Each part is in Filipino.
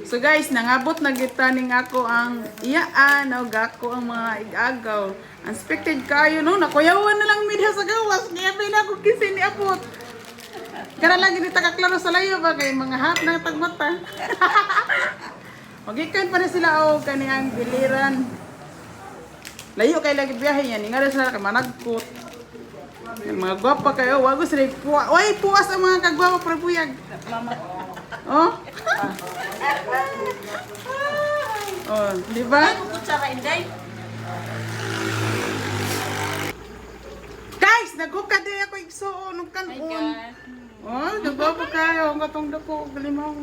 So guys, nangabot na gitaning ako ang iyaan o gako ang mga igagaw. Unexpected kayo no, nakuyawan na lang midha sa gawas. Kaya pina ako kisi ni abot. Kara lagi ni takaklaro sa layo ba kay mga hat na tagmata. Magikan pa na sila o kaniyang biliran. Layo kay lagi biyahe yan, nga sila kay managkot. Yung mga gwapa kayo, wago sila Uy, puwas ang mga kagwapa para buyag. Oh? Oh, di ba? Guys, nagukad din ako igsuon ng kanon. Oh, nagwapa kayo, ang katong dako, galimaw.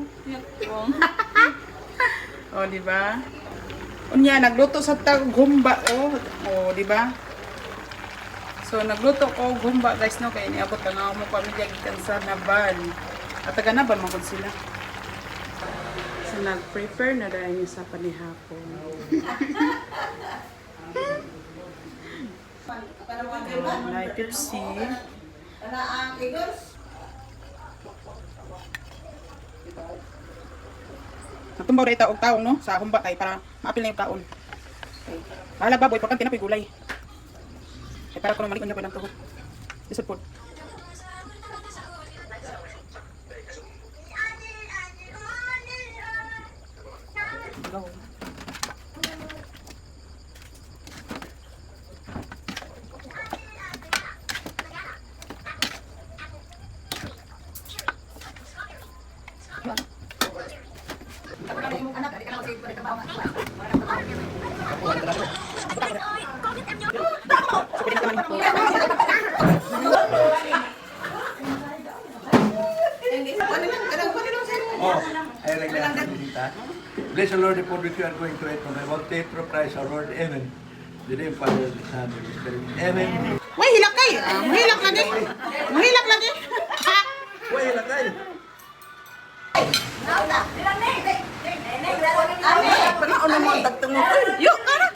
Oh, di ba? Unya, nagluto sa gumba, oh. Oh, di ba? So, nagluto ko gumba, guys, no, kaya niabot na ako mo pamilya gikan sa Naban. At taga Naban, magod sila. So, nag-prepare na dahil niya sa panihapon. May Pepsi. Natumbaw na itaog taong, no? Sa humba kay para maapil na yung taon. Okay. Mahala baboy, pagkan tinapoy gulay. Kaya para ko na malikon niya po lang tuhod. Isod po. Go. Bless the Lord, the food which we are going to eat on. I want to enterprise our Lord. Amen. The name of Father, the Son, and the Spirit. Amen. Wait, hilak kay. Mahilak lagi. Mahilak lagi. Uy, ilagay. Panaon mo ang tagtungod. Yo, kana.